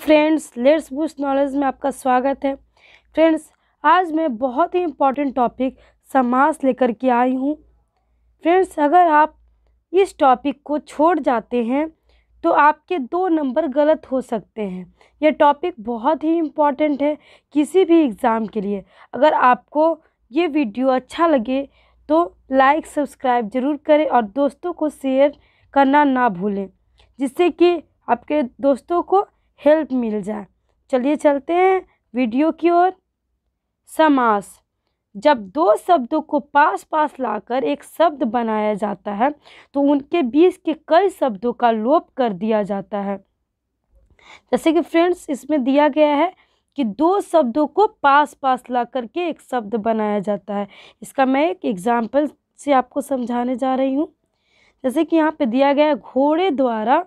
Friends, let's boost knowledge में आपका स्वागत है। फ्रेंड्स, आज मैं बहुत ही इम्पॉर्टेंट टॉपिक समास लेकर के आई हूँ। फ्रेंड्स, अगर आप इस टॉपिक को छोड़ जाते हैं तो आपके 2 नंबर गलत हो सकते हैं। यह टॉपिक बहुत ही इम्पॉर्टेंट है किसी भी एग्ज़ाम के लिए। अगर आपको ये वीडियो अच्छा लगे तो लाइक सब्सक्राइब ज़रूर करें और दोस्तों को शेयर करना ना भूलें, जिससे कि आपके दोस्तों को हेल्प मिल जाए। चलिए चलते हैं वीडियो की ओर। समास, जब 2 शब्दों को पास पास लाकर एक शब्द बनाया जाता है तो उनके बीच के कई शब्दों का लोप कर दिया जाता है। जैसे कि फ्रेंड्स, इसमें दिया गया है कि 2 शब्दों को पास पास ला करके एक शब्द बनाया जाता है। इसका मैं एक एग्जाम्पल से आपको समझाने जा रही हूँ। जैसे कि यहाँ पे दिया गया है, घोड़े द्वारा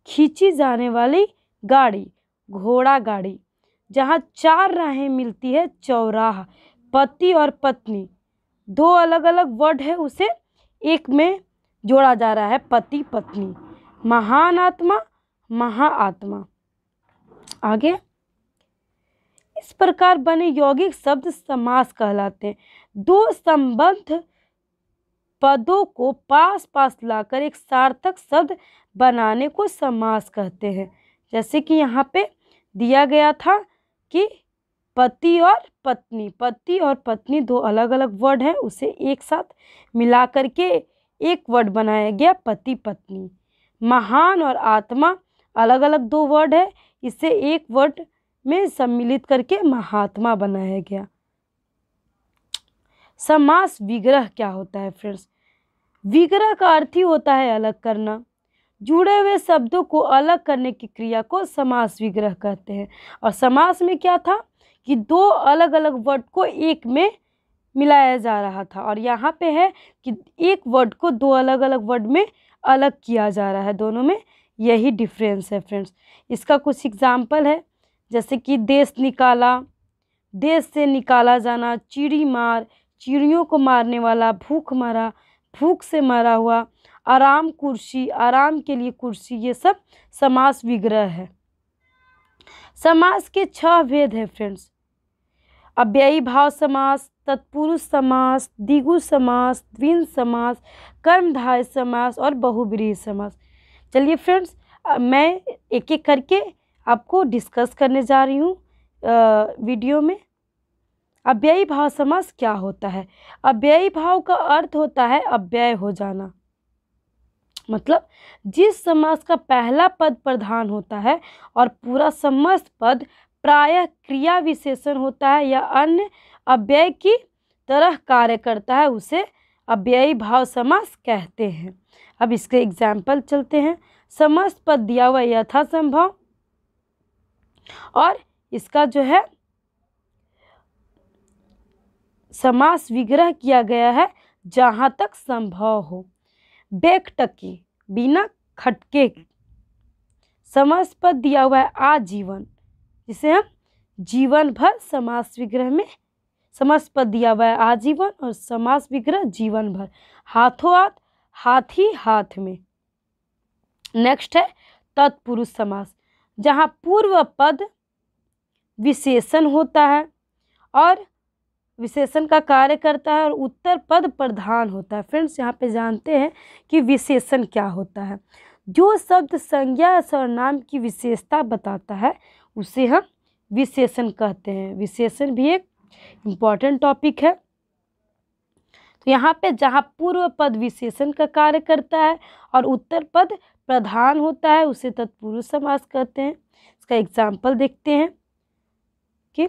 खींची जाने वाली गाड़ी, घोड़ा गाड़ी। जहाँ 4 राहें मिलती है, चौराहा। पति और पत्नी 2 अलग अलग वर्ड है, उसे एक में जोड़ा जा रहा है, पति पत्नी। महान आत्मा, महाआत्मा। आगे, इस प्रकार बने यौगिक शब्द समास कहलाते हैं। 2 संबद्ध पदों को पास पास लाकर एक सार्थक शब्द बनाने को समास कहते हैं। जैसे कि यहाँ पे दिया गया था कि पति और पत्नी 2 अलग अलग वर्ड हैं, उसे एक साथ मिला करके एक वर्ड बनाया गया, पति पत्नी। महान और आत्मा अलग अलग 2 वर्ड है, इसे एक वर्ड में सम्मिलित करके महात्मा बनाया गया। समास विग्रह क्या होता है फ्रेंड्स? विग्रह का अर्थ ही होता है अलग करना। जुड़े हुए शब्दों को अलग करने की क्रिया को समास विग्रह कहते हैं। और समास में क्या था कि 2 अलग अलग वर्ड को एक में मिलाया जा रहा था, और यहाँ पे है कि एक वर्ड को 2 अलग अलग वर्ड में अलग किया जा रहा है। दोनों में यही डिफरेंस है फ्रेंड्स। इसका कुछ एग्जाम्पल है, जैसे कि देश निकाला, देश से निकाला जाना। चिड़ी मार, चिड़ियों को मारने वाला। भूख मरा, भूख से मरा हुआ। आराम कुर्सी, आराम के लिए कुर्सी। ये सब समास विग्रह है। समास के 6 भेद हैं फ्रेंड्स। अव्ययी भाव समास, तत्पुरुष समास, द्विगु समास, द्विंद समास, कर्मधारय समास और बहुब्रीहि समास। चलिए फ्रेंड्स, मैं एक एक करके आपको डिस्कस करने जा रही हूँ वीडियो में। अव्ययी भाव समास क्या होता है? अव्ययी भाव का अर्थ होता है अव्यय हो जाना। मतलब जिस समास का पहला पद प्रधान होता है और पूरा समस्त पद प्रायः क्रिया विशेषण होता है या अन्य अव्यय की तरह कार्य करता है, उसे अव्ययी भाव समास कहते हैं। अब इसके एग्जाम्पल चलते हैं। समस्त पद दिया हुआ यथासंभव, और इसका जो है समास विग्रह किया गया है जहाँ तक संभव हो। बेखटकी, बिना खटके। समस्त पद दिया हुआ है आजीवन, जिसे हम जीवन भर समास विग्रह में। समस्त पद दिया हुआ है आजीवन और समास विग्रह जीवन भर। हाथों हाथ, हाथ ही हाथ में। नेक्स्ट है तत्पुरुष समास, जहाँ पूर्व पद विशेषण होता है और विशेषण का कार्य करता है और उत्तर पद प्रधान होता है। फ्रेंड्स, यहाँ पे जानते हैं कि विशेषण क्या होता है। जो शब्द संज्ञा सर्वनाम की विशेषता बताता है उसे हम विशेषण कहते हैं। विशेषण भी एक इम्पॉर्टेंट टॉपिक है। तो यहाँ पे जहाँ पूर्व पद विशेषण का कार्य करता है और उत्तर पद प्रधान होता है, उसे तत्पुरुष समास कहते हैं। इसका एग्जाम्पल देखते हैं कि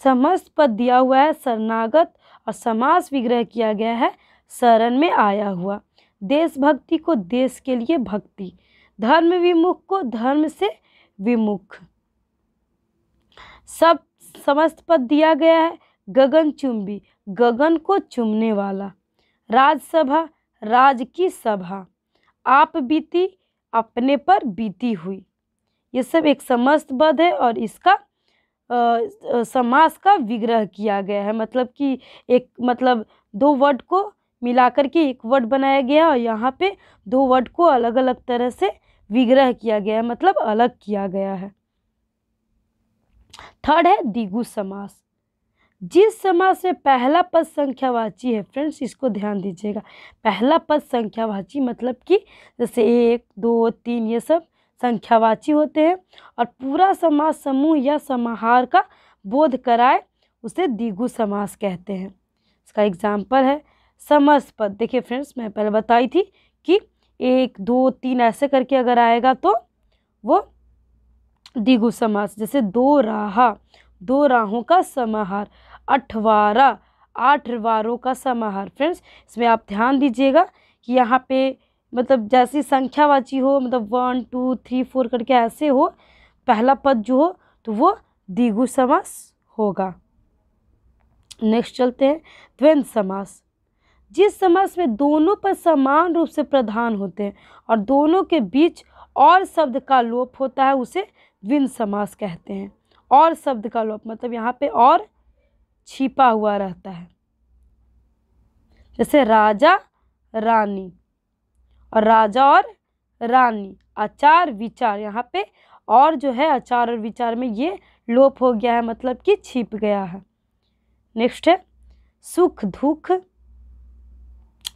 समस्त पद दिया हुआ है शरणागत और समास विग्रह किया गया है शरण में आया हुआ। देशभक्ति को देश के लिए भक्ति, धर्म विमुख को धर्म से विमुख। सब समस्त पद दिया गया है गगनचुंबी, गगन को चुमने वाला। राजसभा, राज की सभा। आप बीती, अपने पर बीती हुई। ये सब एक समस्त पद है और इसका समास का विग्रह किया गया है। मतलब कि एक 2 वर्ड को मिलाकर के एक वर्ड बनाया गया और यहाँ पे 2 वर्ड को अलग अलग तरह से विग्रह किया गया है, मतलब अलग किया गया है। थर्ड है द्विगु समास। जिस समास में पहला पद संख्यावाची है, फ्रेंड्स इसको ध्यान दीजिएगा, पहला पद संख्यावाची मतलब कि जैसे 1 2 3 ये सब संख्यावाची होते हैं और पूरा समास समूह या समाहार का बोध कराए उसे द्विगु समास कहते हैं। इसका एग्जाम्पल है समस्त पद। देखिए फ्रेंड्स, मैं पहले बताई थी कि 1 2 3 ऐसे करके अगर आएगा तो वो द्विगु समास। जैसे दो राहा, दो राहों का समाहार, अठवारा, 8 वारों का समाहार। फ्रेंड्स इसमें आप ध्यान दीजिएगा कि यहाँ पे मतलब जैसी संख्यावाची हो, मतलब 1 2 3 4 करके ऐसे हो, पहला पद जो हो तो वो द्विगु समास होगा। नेक्स्ट चलते हैं द्वंद्व समास। जिस समास में दोनों पद समान रूप से प्रधान होते हैं और दोनों के बीच और शब्द का लोप होता है उसे द्वंद्व समास कहते हैं। और शब्द का लोप मतलब यहाँ पे और छिपा हुआ रहता है। जैसे राजा रानी और राजा और रानी, आचार विचार, यहाँ पे और जो है आचार और विचार में ये लोप हो गया है, मतलब कि छिप गया है। नेक्स्ट है सुख दुख,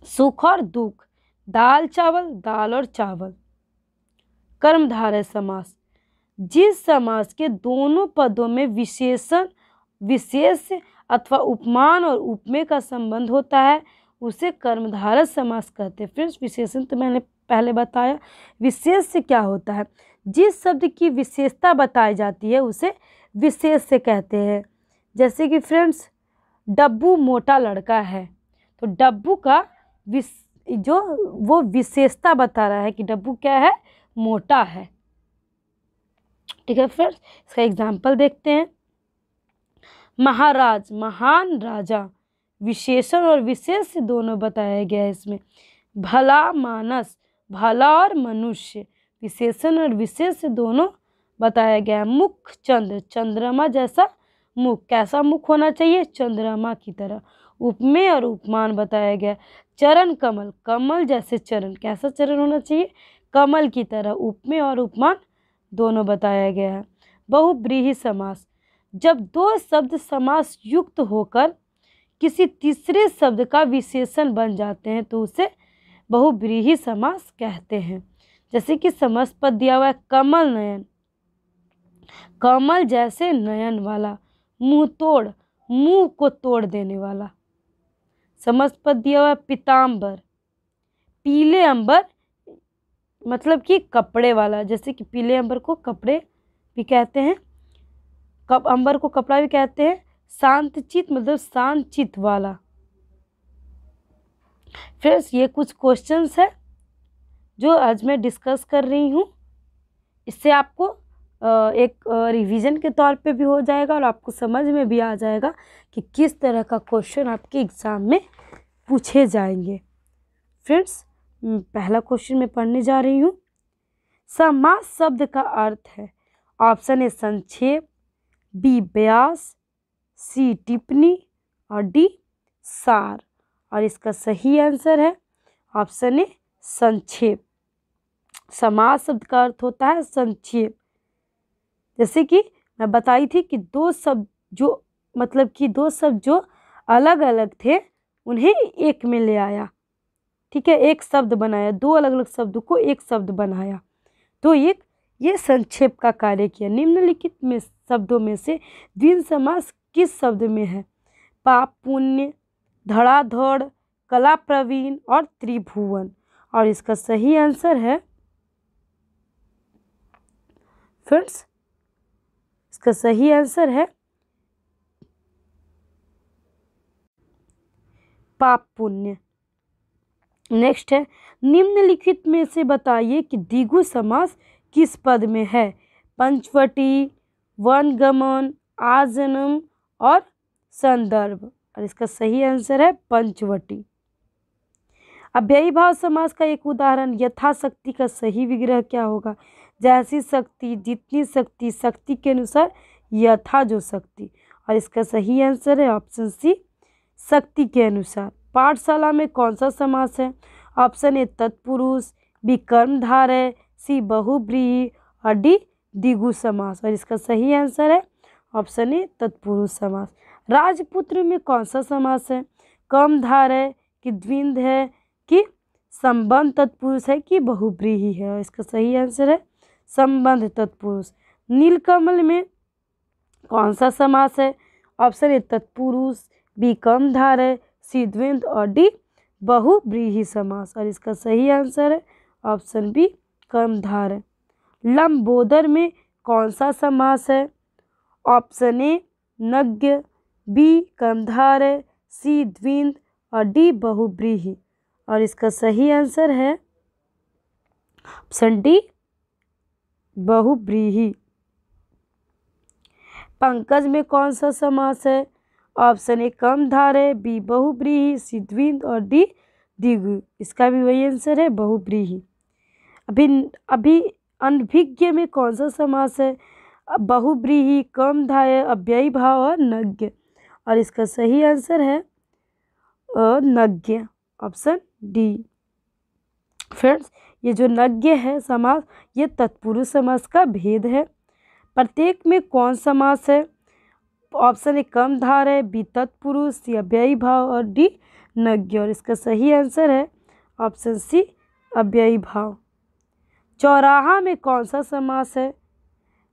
सुख और दुख, दाल चावल, दाल और चावल। कर्मधारय समास। जिस समास के दोनों पदों में विशेषण, विशेष अथवा उपमान और उपमेय का संबंध होता है उसे कर्मधारय समास कहते हैं। फ्रेंड्स विशेषण तो मैंने पहले बताया, विशेष से क्या होता है, जिस शब्द की विशेषता बताई जाती है उसे विशेष से कहते हैं। जैसे कि फ्रेंड्स डब्बू मोटा लड़का है, तो डब्बू का जो वो विशेषता बता रहा है कि डब्बू क्या है, मोटा है। ठीक है फ्रेंड्स, इसका एग्जाम्पल देखते हैं। महाराज, महान राजा, विशेषण और विशेष दोनों बताया गया है इसमें। भला मानस, भला और मनुष्य, विशेषण और विशेष दोनों बताया गया है। मुख चंद्र, चंद्रमा जैसा मुख, कैसा मुख होना चाहिए, चंद्रमा की तरह। उपमेय और उपमान बताया गया। चरण कमल, कमल जैसे चरण, कैसा चरण होना चाहिए, कमल की तरह। उपमेय और उपमान दोनों बताया गया है। बहुब्रीहि समास। जब दो शब्द समास युक्त होकर किसी तीसरे शब्द का विशेषण बन जाते हैं तो उसे बहुब्रीहि समास कहते हैं। जैसे कि समस्त पद दिया हुआ है कमल नयन, कमल जैसे नयन वाला। मुंह तोड़, मुंह को तोड़ देने वाला। समस्त पद दिया हुआ है पीताम्बर, पीले अंबर मतलब कि कपड़े वाला। जैसे कि पीले अंबर को कपड़े भी कहते हैं, अंबर को कपड़ा भी कहते हैं। शांतचित मतलब शांत चित वाला। फ्रेंड्स ये कुछ क्वेश्चंस है जो आज मैं डिस्कस कर रही हूँ। इससे आपको एक रिवीजन के तौर पे भी हो जाएगा और आपको समझ में भी आ जाएगा कि किस तरह का क्वेश्चन आपके एग्ज़ाम में पूछे जाएंगे। फ्रेंड्स पहला क्वेश्चन मैं पढ़ने जा रही हूँ। समास शब्द का अर्थ है। ऑप्शन ए संक्षेप, बी व्यास, सी टिप्पणी और डी सार। और इसका सही आंसर है ऑप्शन ए संक्षेप। समास शब्द का अर्थ होता है संक्षेप। जैसे कि मैं बताई थी कि दो शब्द जो मतलब कि दो शब्द जो अलग अलग थे उन्हें एक में ले आया, ठीक है, एक शब्द बनाया, दो अलग अलग शब्द को एक शब्द बनाया, तो ये संक्षेप का कार्य किया। निम्नलिखित में शब्दों में से द्वंद्व समास किस शब्द में है? पाप पुण्य, धड़ाधड़, कला प्रवीण और त्रिभुवन। और इसका सही आंसर है फ्रेंड्स, इसका सही आंसर है पाप पुण्य। नेक्स्ट है निम्नलिखित में से बताइए कि द्विगु समास किस पद में है? पंचवटी, वनगमन, आजन्म और संदर्भ। और इसका सही आंसर है पंचवटी। अव्ययी भाव समास का एक उदाहरण यथाशक्ति का सही विग्रह क्या होगा? जैसी शक्ति, जितनी शक्ति, शक्ति के अनुसार, यथा जो शक्ति। और इसका सही आंसर है ऑप्शन सी शक्ति के अनुसार। पाठशाला में कौन सा समास है? ऑप्शन ए तत्पुरुष, बी कर्मधारय, सी बहुब्रीहि और डी द्विगु समास। और इसका सही आंसर है ऑप्शन ए तत्पुरुष समास। राजपुत्र में कौन सा समास है? कर्मधार है कि द्विंद है कि संबंध तत्पुरुष है कि बहुब्रीहि है? और इसका सही आंसर है संबंध तत्पुरुष। नीलकमल में कौन सा समास है? ऑप्शन ए तत्पुरुष, बी कर्मधार है, सी द्विंद और डी बहुब्रीहि समास। और इसका सही आंसर है ऑप्शन बी कर्मधार है। लंबोदर में कौन सा समास है? ऑप्शन ए नज्ञ, बी कर्मधार है, सी द्विंद और डी बहुब्रीहि। और इसका सही आंसर है ऑप्शन डी बहुब्रीहि। पंकज में कौन सा समास है? ऑप्शन ए कर्मधार है, बी बहुब्रीहि, सी द्विंद और डी द्विगु। इसका भी वही आंसर है बहुब्रीहि। अभी अनभिज्ञ में कौन सा समास है? बहुब्रीहि, कर्मधार, अव्ययी भाव और नज्ञ। और इसका सही आंसर है नज्ञ, ऑप्शन डी। फ्रेंड्स, ये जो नज्ञ है समास, ये तत्पुरुष समास का भेद है। प्रत्येक में कौन समास है? ऑप्शन ए कर्मधार है, बी तत्पुरुष, सी अव्ययी भाव और डी नज्ञ। और इसका सही आंसर है ऑप्शन सी अव्ययी भाव। चौराहा में कौन सा समास है?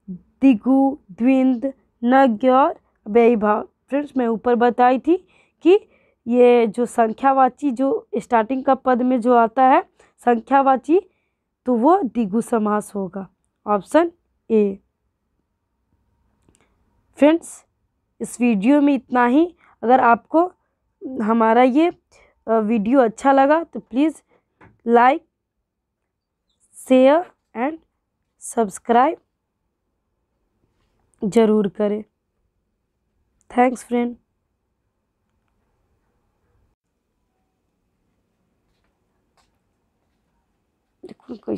द्विगु, द्विंद, नज्ञ और अव्ययी भाव। फ्रेंड्स, मैं ऊपर बताई थी कि ये जो संख्यावाची जो स्टार्टिंग का पद में जो आता है संख्यावाची, तो वो द्विगु समास होगा, ऑप्शन ए। फ्रेंड्स, इस वीडियो में इतना ही। अगर आपको हमारा ये वीडियो अच्छा लगा तो please like, share and subscribe ज़रूर करें। Thanks friend. देखो कोई